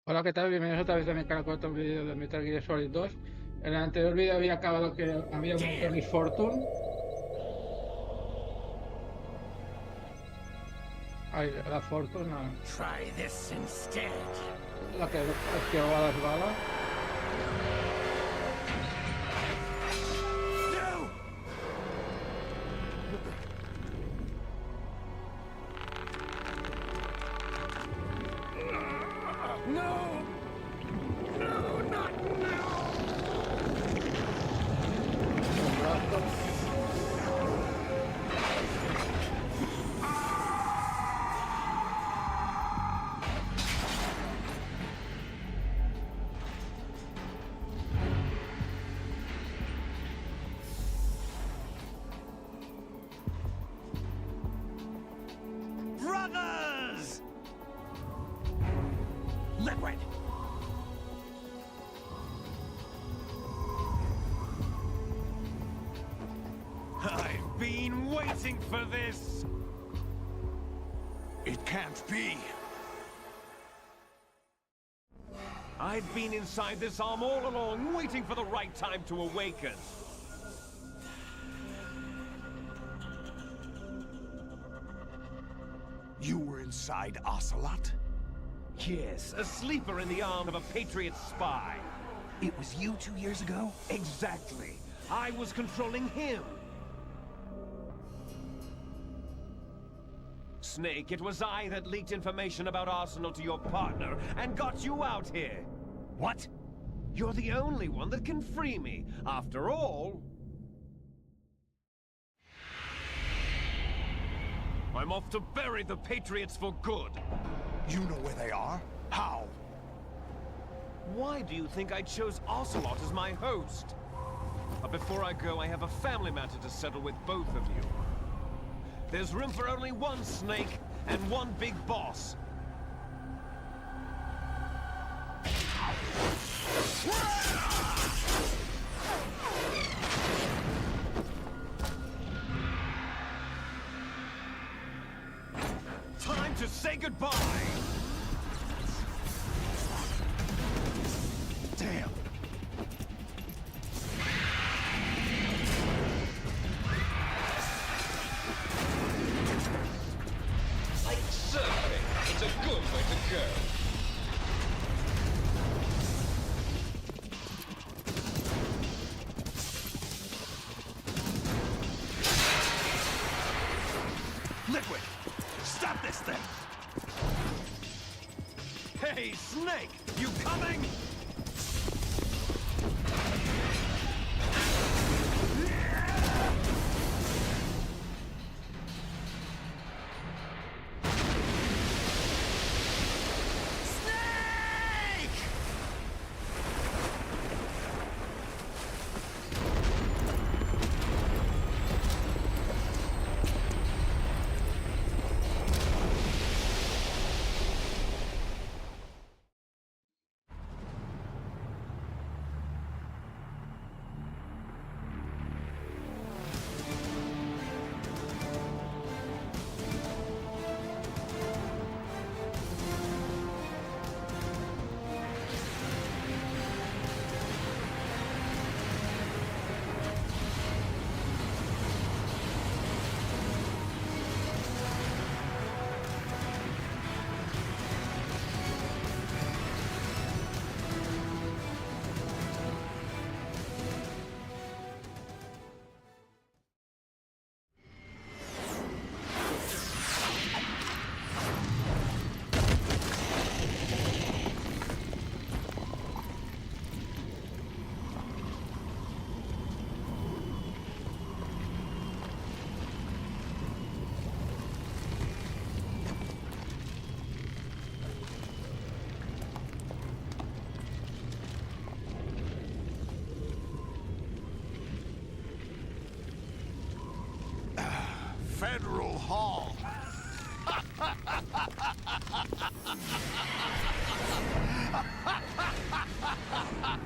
Hola, ¿qué tal? Bienvenidos otra vez a mi canal con otro vídeo de Metal Gear Solid 2. En el anterior vídeo había acabado que había un Miss Fortune. Ay, la Fortune, Try this instead. la que esquivaba las balas. No! No, not now! Un brazo. Brothers! Liquid! I've been waiting for this! It can't be. I've been inside this arm all along, waiting for the right time to awaken. You were inside Ocelot? Yes, a sleeper in the arm of a Patriot spy. It was you 2 years ago? Exactly. I was controlling him. Snake, it was I that leaked information about Arsenal to your partner and got you out here. What? You're the only one that can free me. After all, I'm off to bury the Patriots for good. You know where they are? How? Why do you think I chose Ocelot as my host? But before I go, I have a family matter to settle with both of you. There's room for only one Snake and one big boss. Time to say goodbye! Damn. Like surfing, it's a good way to go. Liquid! Stop this thing! Hey, Snake! You coming? Snake! Federal Hall.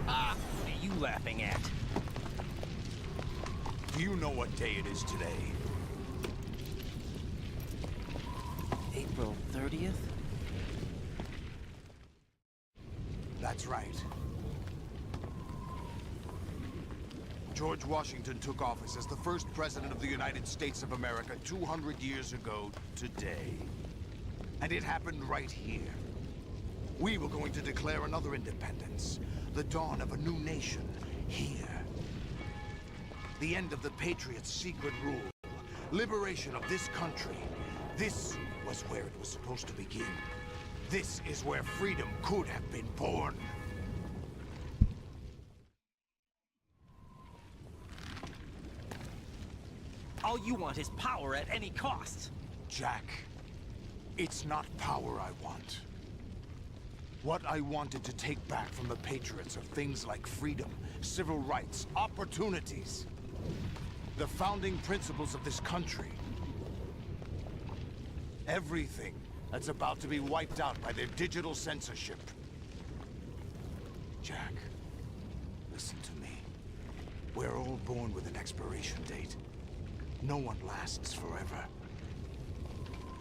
What are you laughing at? Do you know what day it is today? April 30th? That's right. George Washington took office as the first president of the United States of America 200 years ago today. And it happened right here. We were going to declare another independence, the dawn of a new nation, here. The end of the Patriots' secret rule, liberation of this country. This was where it was supposed to begin. This is where freedom could have been born. All you want is power at any cost. Jack, it's not power I want. What I wanted to take back from the Patriots are things like freedom, civil rights, opportunities. The founding principles of this country. Everything that's about to be wiped out by their digital censorship. Jack, listen to me. We're all born with an expiration date. No one lasts forever.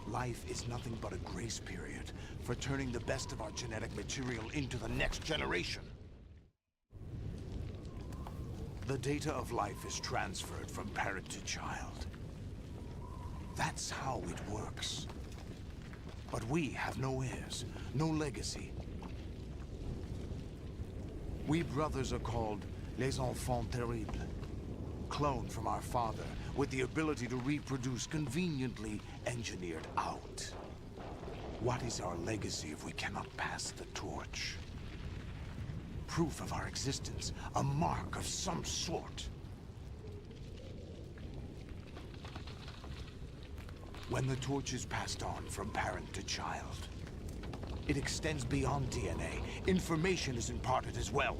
Life is nothing but a grace period for turning the best of our genetic material into the next generation. The data of life is transferred from parent to child. That's how it works. But we have no heirs, no legacy. We brothers are called les enfants terribles. Cloned from our father, with the ability to reproduce conveniently engineered out. What is our legacy if we cannot pass the torch? Proof of our existence, a mark of some sort. When the torch is passed on from parent to child, it extends beyond DNA. Information is imparted as well.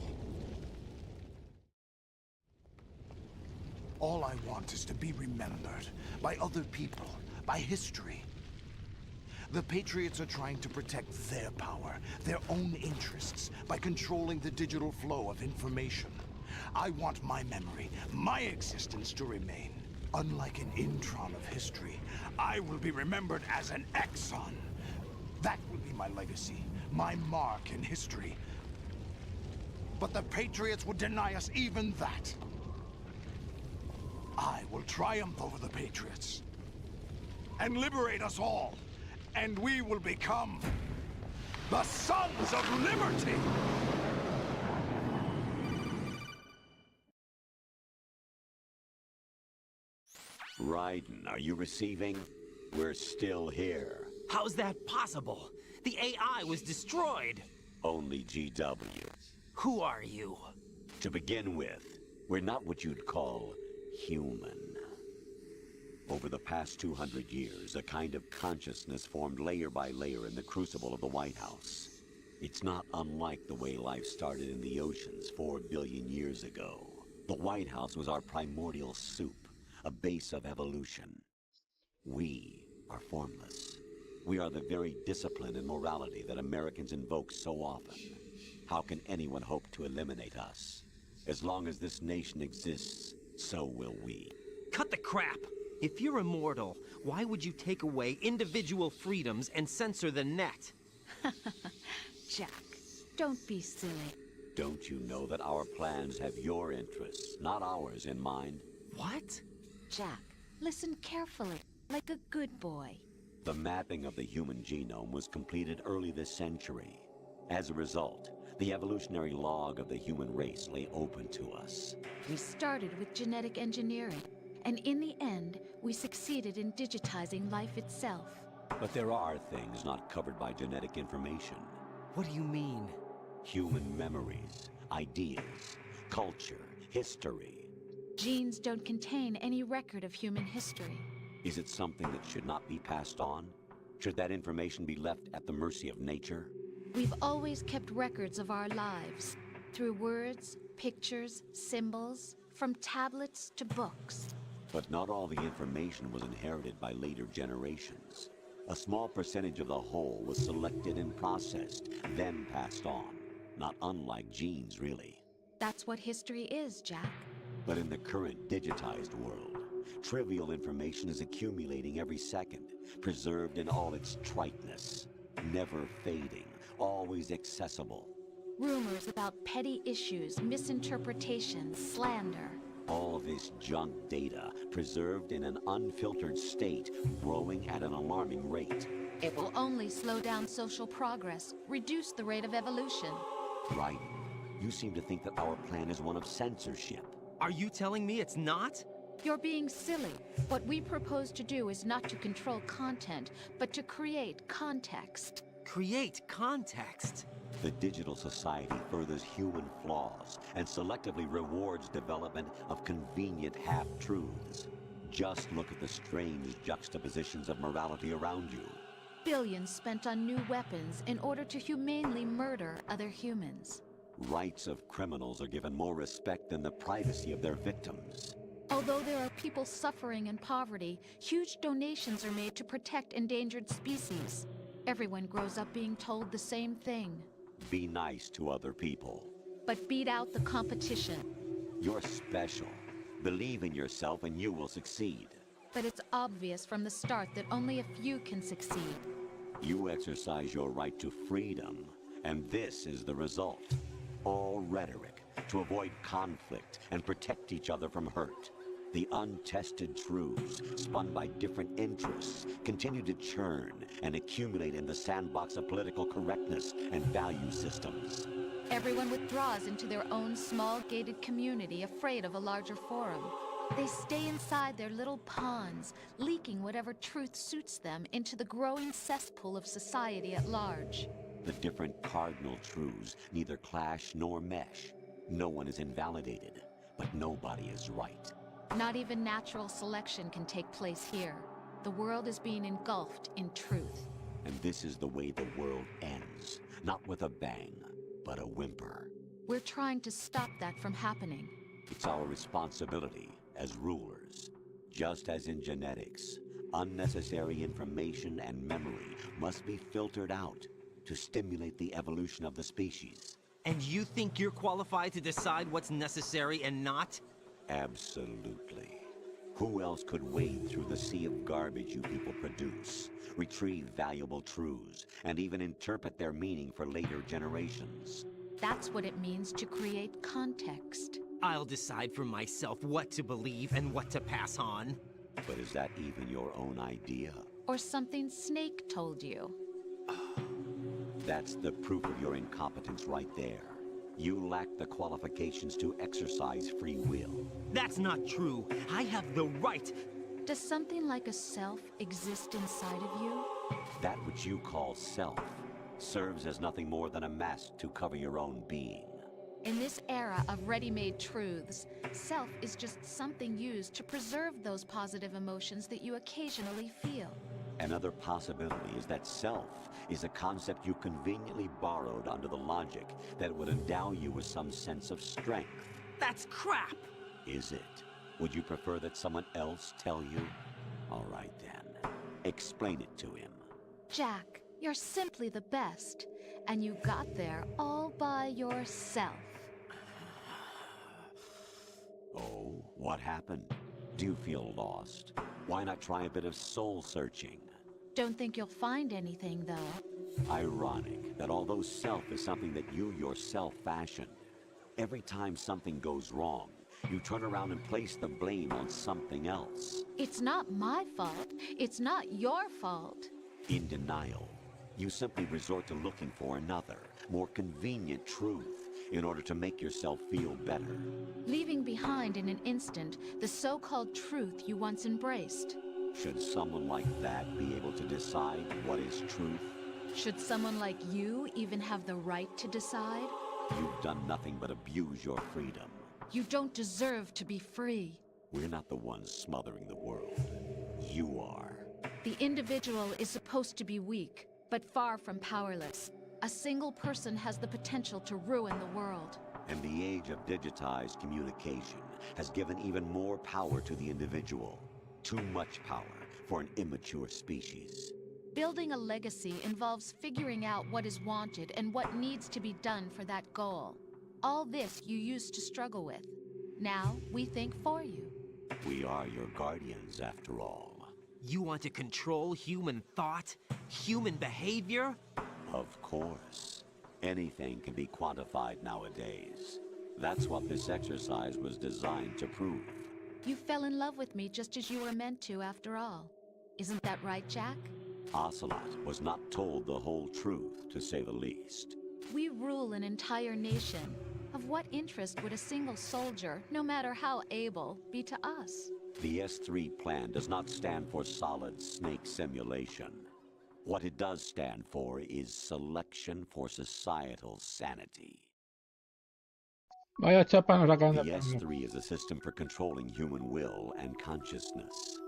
All I want is to be remembered by other people, by history. The Patriots are trying to protect their power, their own interests, by controlling the digital flow of information. I want my memory, my existence to remain. Unlike an intron of history, I will be remembered as an exon. That will be my legacy, my mark in history. But the Patriots would deny us even that. I will triumph over the Patriots and liberate us all, and we will become the Sons of Liberty! Raiden, are you receiving? We're still here. How's that possible? The AI was destroyed. Only GW. Who are you? To begin with, we're not what you'd call human. Over the past 200 years, a kind of consciousness formed layer by layer in the crucible of the White House. It's not unlike the way life started in the oceans 4 billion years ago. The White House was our primordial soup, a base of evolution. We are formless. We are the very discipline and morality that Americans invoke so often. How can anyone hope to eliminate us? As long as this nation exists, so will we. Cut the crap! If you're immortal, why would you take away individual freedoms and censor the net? Jack, don't be silly. Don't you know that our plans have your interests, not ours, in mind? What? Jack, listen carefully, like a good boy. The mapping of the human genome was completed early this century. As a result, the evolutionary log of the human race lay open to us. We started with genetic engineering, and in the end, we succeeded in digitizing life itself. But there are things not covered by genetic information. What do you mean? Human memories, ideas, culture, history. Genes don't contain any record of human history. Is it something that should not be passed on? Should that information be left at the mercy of nature? We've always kept records of our lives, through words, pictures, symbols, from tablets to books. But not all the information was inherited by later generations. A small percentage of the whole was selected and processed, then passed on. Not unlike genes, really. That's what history is, Jack. But in the current digitized world, trivial information is accumulating every second, preserved in all its triteness, never fading, always accessible. Rumors about petty issues, misinterpretations, slander. All this junk data, preserved in an unfiltered state, growing at an alarming rate. It will only slow down social progress, reduce the rate of evolution. Right. You seem to think that our plan is one of censorship. Are you telling me it's not? You're being silly. What we propose to do is not to control content, but to create context. Create context. The digital society furthers human flaws and selectively rewards development of convenient half-truths. Just look at the strange juxtapositions of morality around you. Billions spent on new weapons in order to humanely murder other humans. Rights of criminals are given more respect than the privacy of their victims. Although there are people suffering in poverty, huge donations are made to protect endangered species. Everyone grows up being told the same thing. Be nice to other people. But beat out the competition. You're special. Believe in yourself and you will succeed. But it's obvious from the start that only a few can succeed. You exercise your right to freedom, and this is the result. All rhetoric to avoid conflict and protect each other from hurt. The untested truths, spun by different interests, continue to churn and accumulate in the sandbox of political correctness and value systems. Everyone withdraws into their own small gated community, afraid of a larger forum. They stay inside their little ponds, leaking whatever truth suits them into the growing cesspool of society at large. The different cardinal truths neither clash nor mesh. No one is invalidated, but nobody is right. Not even natural selection can take place here. The world is being engulfed in truth. And this is the way the world ends. Not with a bang, but a whimper. We're trying to stop that from happening. It's our responsibility as rulers. Just as in genetics, unnecessary information and memory must be filtered out to stimulate the evolution of the species. And you think you're qualified to decide what's necessary and not? Absolutely. Who else could wade through the sea of garbage you people produce, retrieve valuable truths, and even interpret their meaning for later generations? That's what it means to create context. I'll decide for myself what to believe and what to pass on. But is that even your own idea? Or something Snake told you? That's the proof of your incompetence right there. You lack the qualifications to exercise free will. That's not true. I have the right. Does something like a self exist inside of you? That which you call self serves as nothing more than a mask to cover your own being. In this era of ready-made truths, self is just something used to preserve those positive emotions that you occasionally feel. Another possibility is that self is a concept you conveniently borrowed under the logic that it would endow you with some sense of strength. That's crap! Is it? Would you prefer that someone else tell you? All right then. Explain it to him. Jack, you're simply the best, and you got there all by yourself. Oh, what happened? Do you feel lost? Why not try a bit of soul-searching? Don't think you'll find anything, though. Ironic that although self is something that you yourself fashioned, every time something goes wrong, you turn around and place the blame on something else. It's not my fault. It's not your fault. In denial, you simply resort to looking for another, more convenient truth in order to make yourself feel better. Leaving behind in an instant the so-called truth you once embraced. Should someone like that be able to decide what is truth? Should someone like you even have the right to decide? You've done nothing but abuse your freedom. You don't deserve to be free. We're not the ones smothering the world. You are. The individual is supposed to be weak, but far from powerless. A single person has the potential to ruin the world. And the age of digitized communication has given even more power to the individual. Too much power for an immature species. Building a legacy involves figuring out what is wanted and what needs to be done for that goal. All this you used to struggle with. Now, we think for you. We are your guardians, after all. You want to control human thought? Human behavior? Of course. Anything can be quantified nowadays. That's what this exercise was designed to prove. You fell in love with me just as you were meant to, after all. Isn't that right, Jack? Ocelot was not told the whole truth, to say the least. We rule an entire nation. Of what interest would a single soldier, no matter how able, be to us? The S3 plan does not stand for solid snake simulation. What it does stand for is selection for societal sanity. Vaya chapa nos acaban de The poner. S3 is a system for controlling human will and consciousness.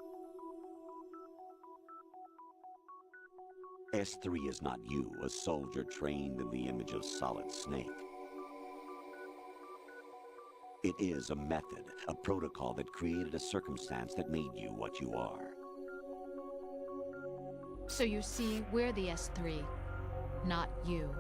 S3 is not you, a soldier trained in the image of Solid Snake. It is a method, a protocol that created a circumstance that made you what you are. So you see, we're the S3, not you.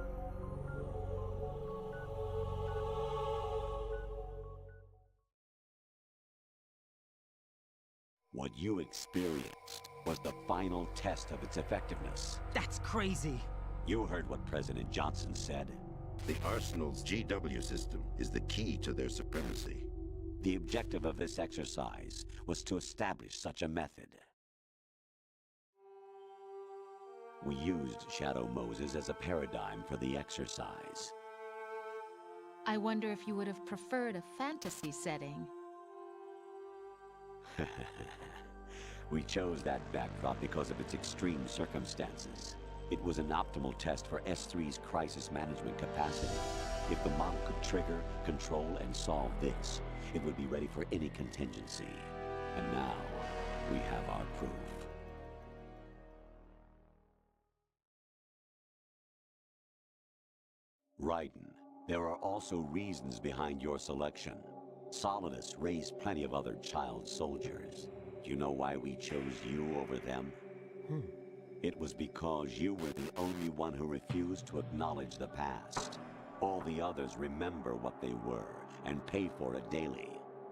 What you experienced was the final test of its effectiveness. That's crazy. You heard what President Johnson said. The Arsenal's GW system is the key to their supremacy. The objective of this exercise was to establish such a method. We used Shadow Moses as a paradigm for the exercise. I wonder if you would have preferred a fantasy setting. We chose that backdrop because of its extreme circumstances. It was an optimal test for S3's crisis management capacity. If the model could trigger, control, and solve this, it would be ready for any contingency. And now, we have our proof. Raiden, there are also reasons behind your selection. Solidus raised plenty of other child soldiers. Do you know why we chose you over them? It was because you were the only one who refused to acknowledge the past. All the others remember what they were and pay for it daily.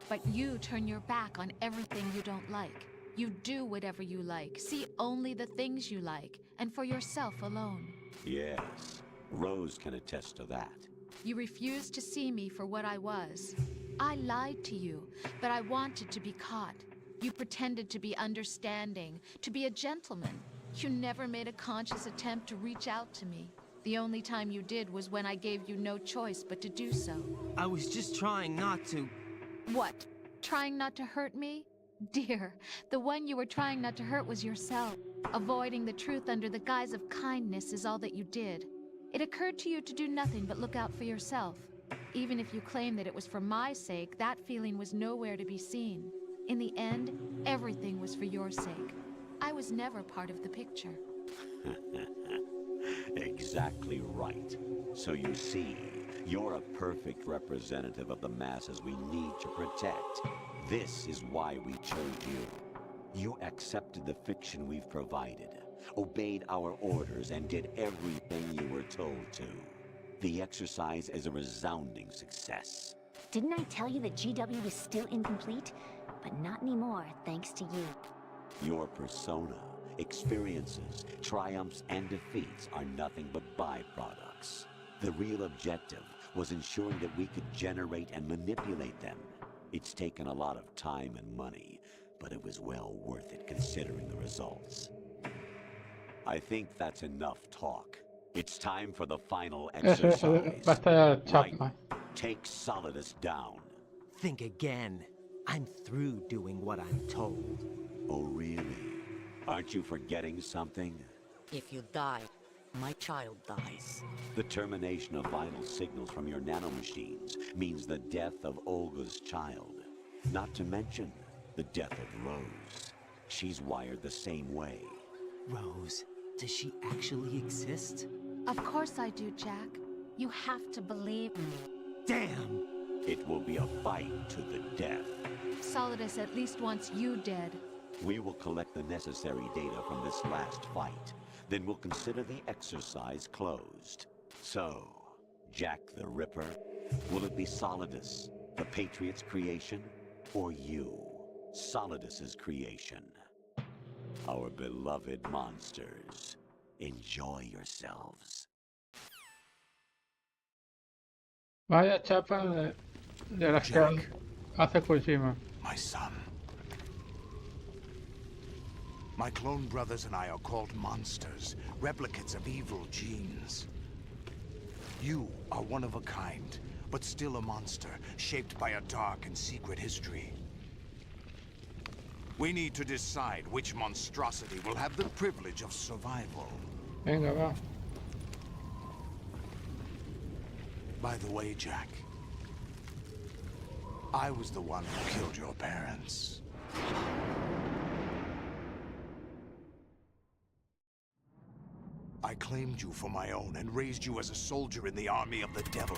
But you turn your back on everything you don't like. You do whatever you like, see only the things you like, and for yourself alone. Yes, Rose can attest to that. You refused to see me for what I was. I lied to you, but I wanted to be caught. You pretended to be understanding, to be a gentleman. You never made a conscious attempt to reach out to me. The only time you did was when I gave you no choice but to do so. I was just trying not to. What? Trying not to hurt me? Dear, the one you were trying not to hurt was yourself. Avoiding the truth under the guise of kindness is all that you did. It occurred to you to do nothing but look out for yourself. Even if you claim that it was for my sake, that feeling was nowhere to be seen. In the end, everything was for your sake. I was never part of the picture. Exactly right. So you see, you're a perfect representative of the masses we need to protect. This is why we chose you. You accepted the fiction we've provided, obeyed our orders, and did everything you were told to. The exercise is a resounding success. Didn't I tell you that GW was still incomplete? But not anymore, thanks to you. Your persona, experiences, triumphs, and defeats are nothing but byproducts. The real objective was ensuring that we could generate and manipulate them. It's taken a lot of time and money, but it was well worth it considering the results. I think that's enough talk. It's time for the final exercise. Basta ya Right. chapa. Take Solidus down. Think again. I'm through doing what I'm told. Oh, really? Aren't you forgetting something? If you die, my child dies. The termination of vital signals from your nanomachines means the death of Olga's child. Not to mention the death of Rose. She's wired the same way. Rose, does she actually exist? Of course I do, Jack. You have to believe me. Damn! It will be a fight to the death. Solidus at least wants you dead. We will collect the necessary data from this last fight. Then we'll consider the exercise closed. So, Jack the Ripper, will it be Solidus, the Patriot's creation, or you, Solidus's creation? Our beloved monsters, enjoy yourselves. Vaya chapa de las que hace Kojima. My son. My clone brothers and I are called monsters, replicates of evil genes. You are one of a kind, but still a monster, shaped by a dark and secret history. We need to decide which monstrosity will have the privilege of survival. Venga, va. By the way, Jack, I was the one who killed your parents. I claimed you for my own and raised you as a soldier in the army of the devil.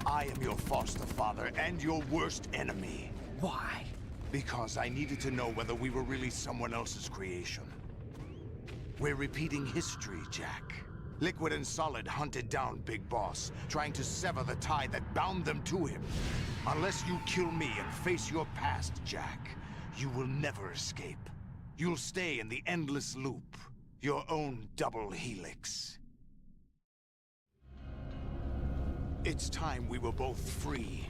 I am your foster father and your worst enemy. Why? Because I needed to know whether we were really someone else's creation. We're repeating history, Jack. Liquid and Solid hunted down Big Boss, trying to sever the tie that bound them to him. Unless you kill me and face your past, Jack, you will never escape. You'll stay in the endless loop, your own double helix. It's time we were both free.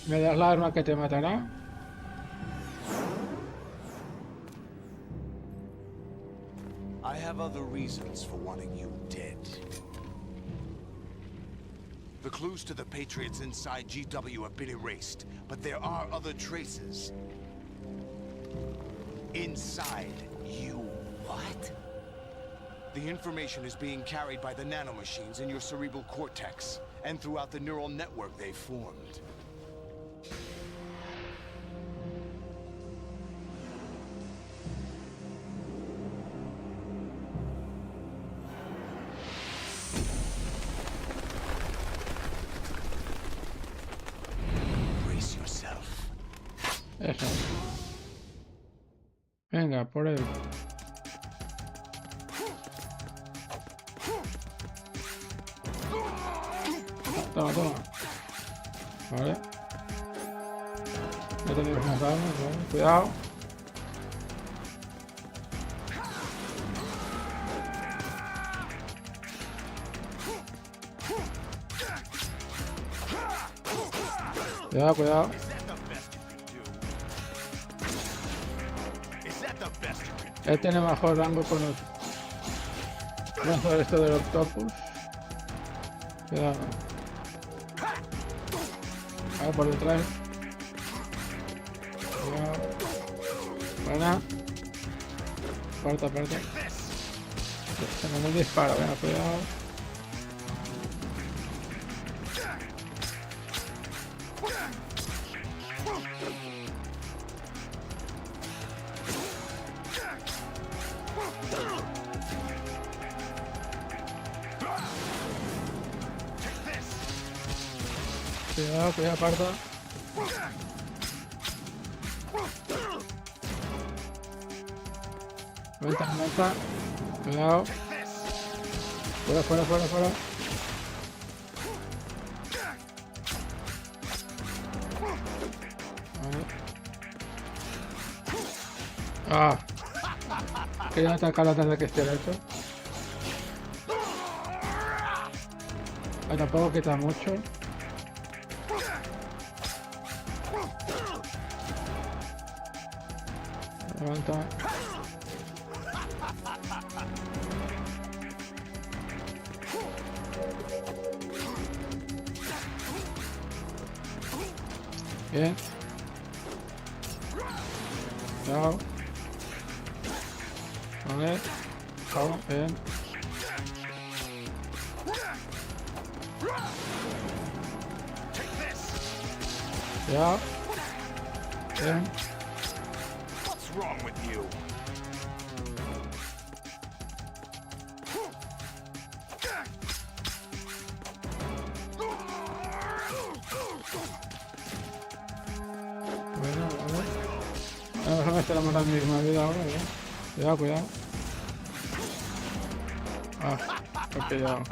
¿Me das la arma que te matará? I have other reasons for wanting you dead. The clues to the Patriots inside GW have been erased, but there are other traces. Inside you. What? The information is being carried by the nanomachines in your cerebral cortex, and throughout the neural network they formed. Brace yourself. Eso. Venga, por él. Toma, toma. Vale. Ya tenemos más armas, ¿vale? Cuidado. Cuidado, cuidado. Él tiene mejor rango con los brazos de esto del octopus. Cuidado. A ver, por detrás. Cuidado. Buena. Aparta, aparta. Tenemos un disparo, venga, cuidado. Cuidado, cuidado, aparta. Vuelta, vuelta. Cuidado. Fuera, fuera, fuera, fuera. Vale. Ah. Quería atacar antes de que esté hecho. Tampoco quita mucho. Levanta. Bien. Chao. Vale. Chao. Bien. Ya. Bien. What's wrong with you? Bueno, vale. Vamos a gastar la misma vida ahora, ¿eh? Cuidado, cuidado. Ah, he pillado.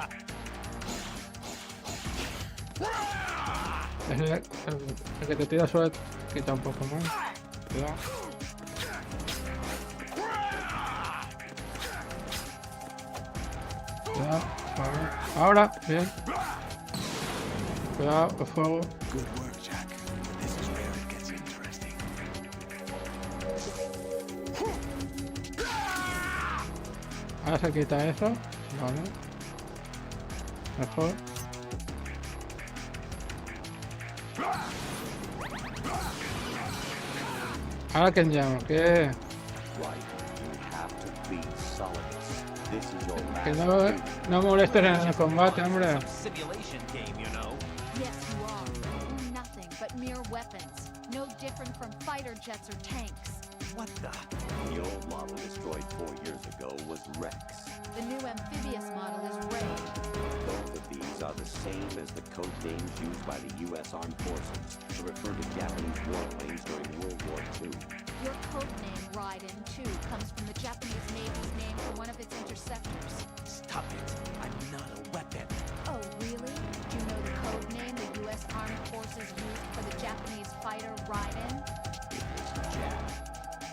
Es el que te tira suele quitar un poco más. Cuidado. Cuidado. Ahora, bien. Cuidado, el fuego. Ahora se quita eso. Vale. Mejor. Ahora que llamo, ¿qué? Que no molestes en el combate, hombre. Yes, you are. Nothing but mere weapons. No different from fighter jets or tanks. What the? The old model destroyed 4 years ago was Rex. The new amphibious model is Ray. Both of these are the same as the code names used by the U.S. Armed Forces to refer to Japanese warplanes during World War II. Your code name, Raiden, too, comes from the Japanese Navy's name for one of its interceptors. Stop it. I'm not a weapon. Oh, really? Do you know the code name the U.S. Armed Forces used for the Japanese fighter Raiden? It was Jap.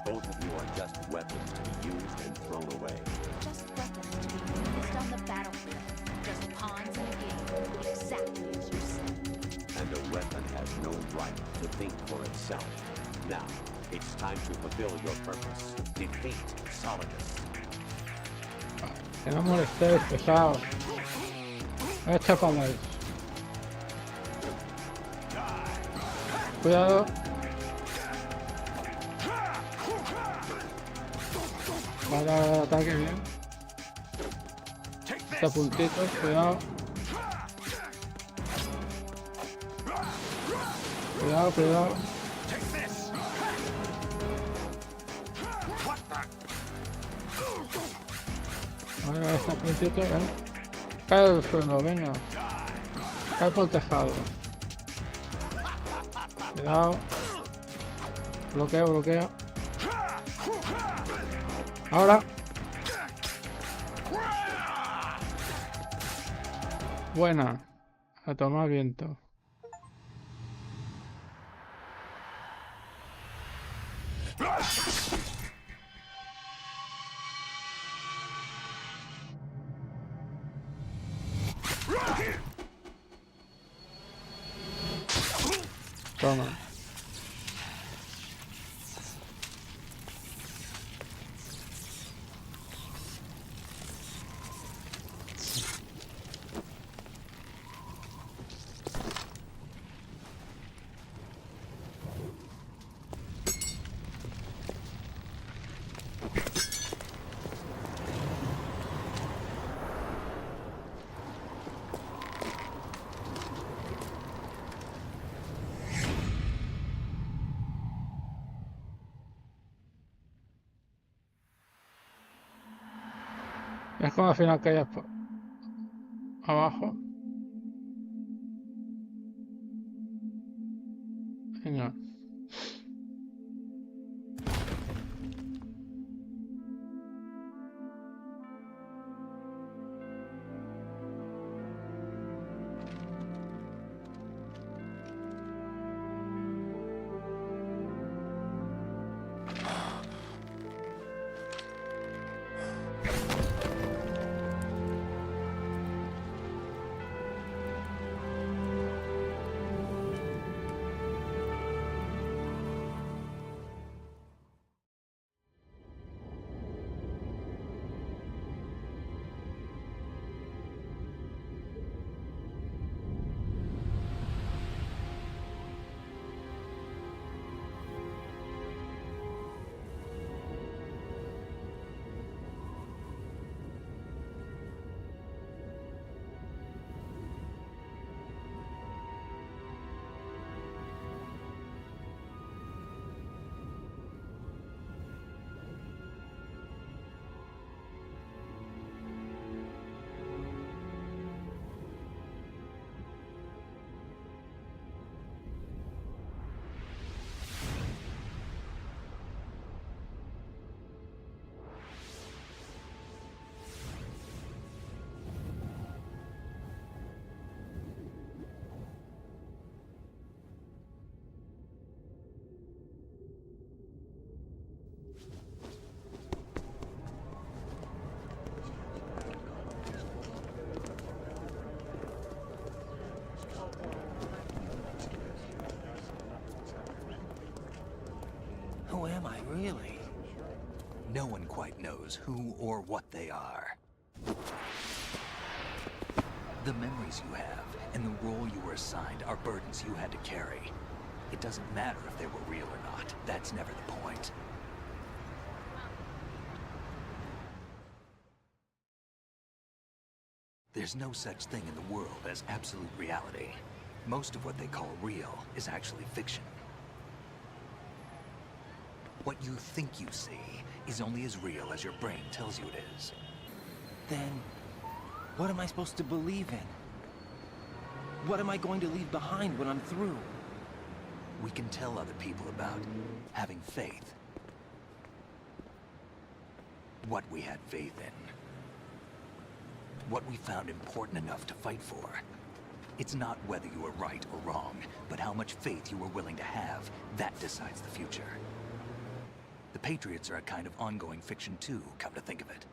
Both of you are just weapons to be used and thrown away. Just weapons to be used on the battlefield. Just pawns in a game, exactly as you said. And a weapon has no right to think for itself. Now, it's time to fulfill your purpose. Defeat Solidus. Que no molestéis, pesados. Echa para ahí. Cuidado. Va a dar el ataque bien. Está puntito, cuidado. Cuidado, cuidado. Vale, está puntito, Cae del suelo, venga. Cae por el tejado. Cuidado. Bloqueo, bloqueo. Ahora. Buena. A tomar viento. Toma. Es como al final que hay abajo. Venga. Really? No one quite knows who or what they are. The memories you have and the role you were assigned are burdens you had to carry. It doesn't matter if they were real or not. That's never the point. There's no such thing in the world as absolute reality. Most of what they call real is actually fiction. What you think you see is only as real as your brain tells you it is. Then, what am I supposed to believe in? What am I going to leave behind when I'm through? We can tell other people about having faith. What we had faith in. What we found important enough to fight for. It's not whether you were right or wrong, but how much faith you were willing to have. That decides the future. The Patriots are a kind of ongoing fiction too, come to think of it.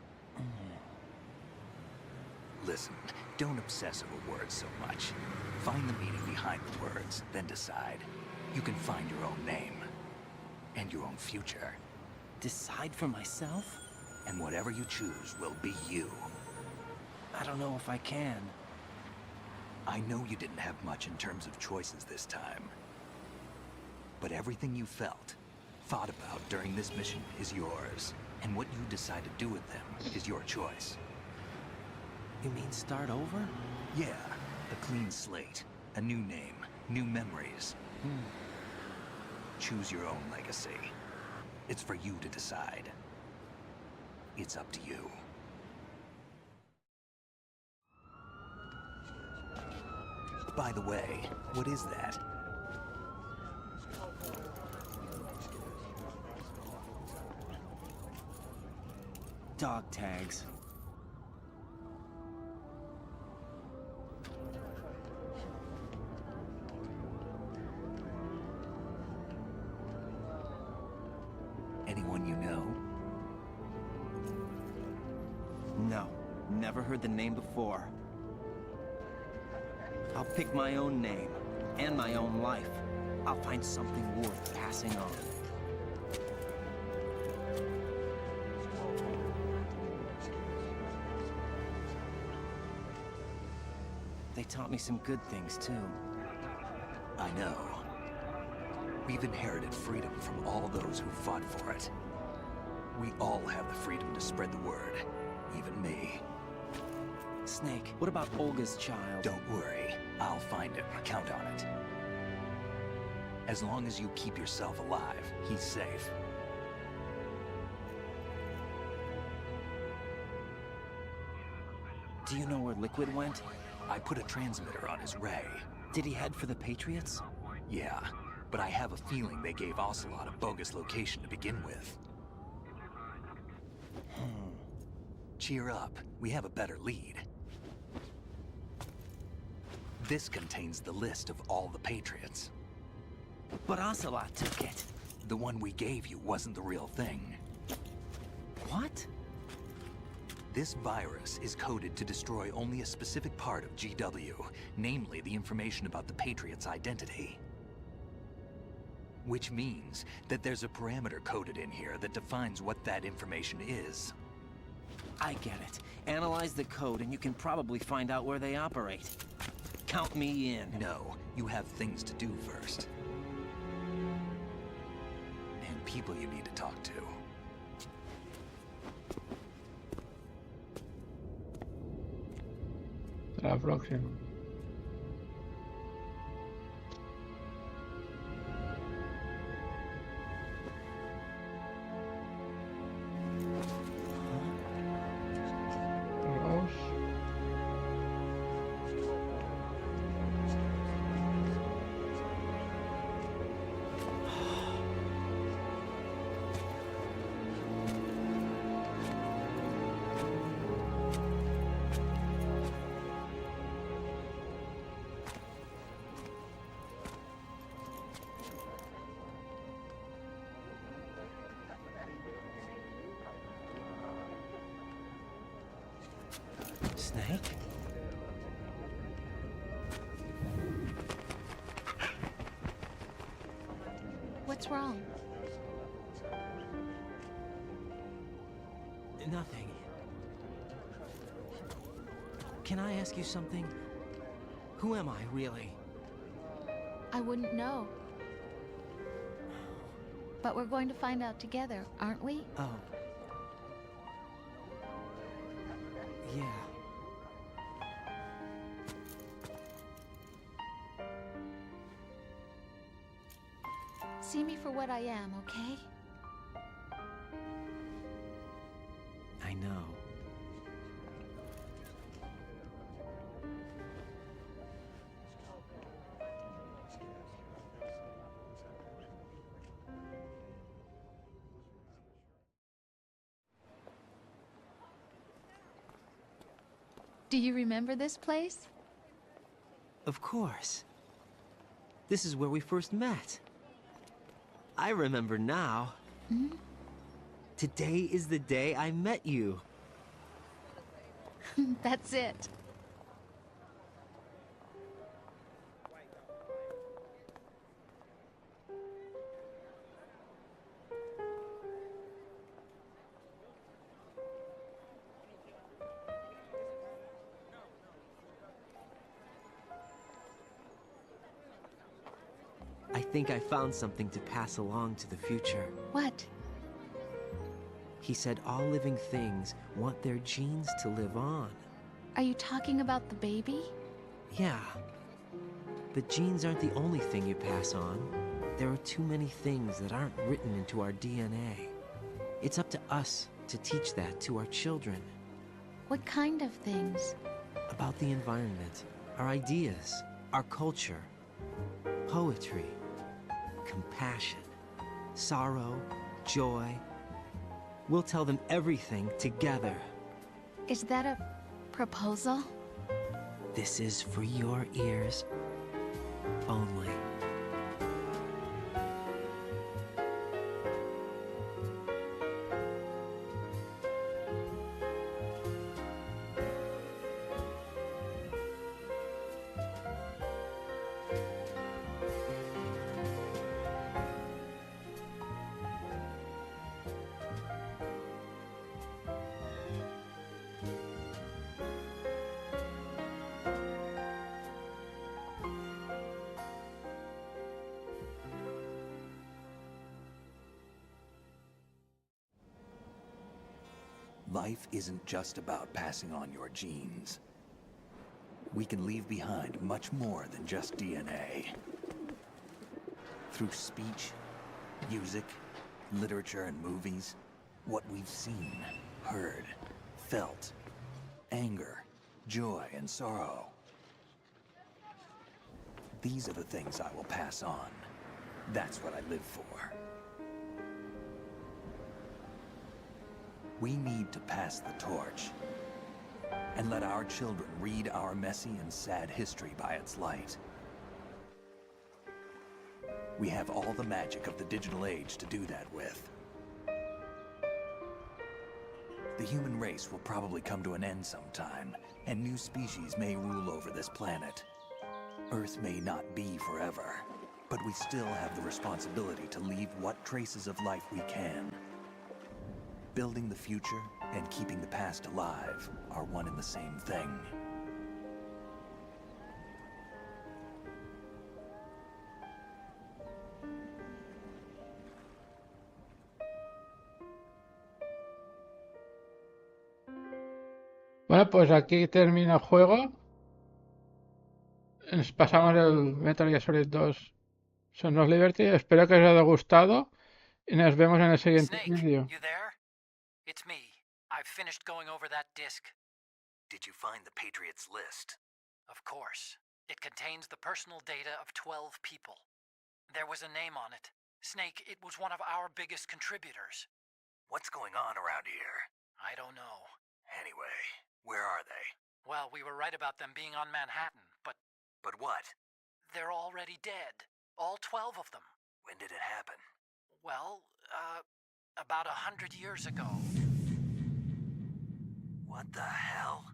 Listen, don't obsess over words so much. Find the meaning behind the words, then decide. You can find your own name. And your own future. Decide for myself? And whatever you choose will be you. I don't know if I can. I know you didn't have much in terms of choices this time. But everything you felt, thought about during this mission is yours. And what you decide to do with them is your choice. You mean start over? Yeah, a clean slate, a new name, new memories. Choose your own legacy. It's for you to decide. It's up to you. By the way, what is that? Dog tags. Anyone you know? No, never heard the name before. I'll pick my own name, and my own life. I'll find something worth passing on. They taught me some good things, too. I know. We've inherited freedom from all those who fought for it. We all have the freedom to spread the word, even me. Snake, what about Olga's child? Don't worry, I'll find him. Count on it. As long as you keep yourself alive, he's safe. Do you know where Liquid went? I put a transmitter on his ray. Did he head for the Patriots? Yeah, but I have a feeling they gave Ocelot a bogus location to begin with. Cheer up, we have a better lead. This contains the list of all the Patriots. But Ocelot took it. The one we gave you wasn't the real thing. What? This virus is coded to destroy only a specific part of GW, namely the information about the Patriots' identity. Which means that there's a parameter coded in here that defines what that information is. I get it. Analyze the code and you can probably find out where they operate. Count me in. No, you have things to do first. And people you need to talk to. Hasta la próxima. Adiós. Snake? What's wrong? Nothing. Can I ask you something? Who am I, really? I wouldn't know. But we're going to find out together, aren't we? Oh. Yeah. See me for what I am, okay? I know. Do you remember this place? Of course. This is where we first met. I remember now. Hmm? Today is the day I met you. That's it. I think I found something to pass along to the future. What? He said all living things want their genes to live on. Are you talking about the baby? Yeah. But genes aren't the only thing you pass on. There are too many things that aren't written into our DNA. It's up to us to teach that to our children. What kind of things? About the environment, our ideas, our culture, poetry, compassion, sorrow, joy. We'll tell them everything together. Is that a proposal? This is for your ears only. Life isn't just about passing on your genes. We can leave behind much more than just DNA. Through speech, music, literature, and movies, what we've seen, heard, felt, anger, joy, and sorrow. These are the things I will pass on. That's what I live for. We need to pass the torch and let our children read our messy and sad history by its light. We have all the magic of the digital age to do that with. The human race will probably come to an end sometime, and new species may rule over this planet. Earth may not be forever, but we still have the responsibility to leave what traces of life we can. Building the future and keeping the past alive are one and the same thing. Bueno, pues aquí termina el juego. Nos pasamos el Metal Gear Solid 2 Son of Liberty. Espero que os haya gustado y nos vemos en el siguiente Snake, vídeo. you there? It's me. I've finished going over that disc. Did you find the Patriots list? Of course. It contains the personal data of 12 people. There was a name on it. Snake, it was one of our biggest contributors. What's going on around here? I don't know. Anyway, where are they? Well, we were right about them being on Manhattan, but But what? they're already dead. All 12 of them. When did it happen? Well, about 100 years ago. What the hell?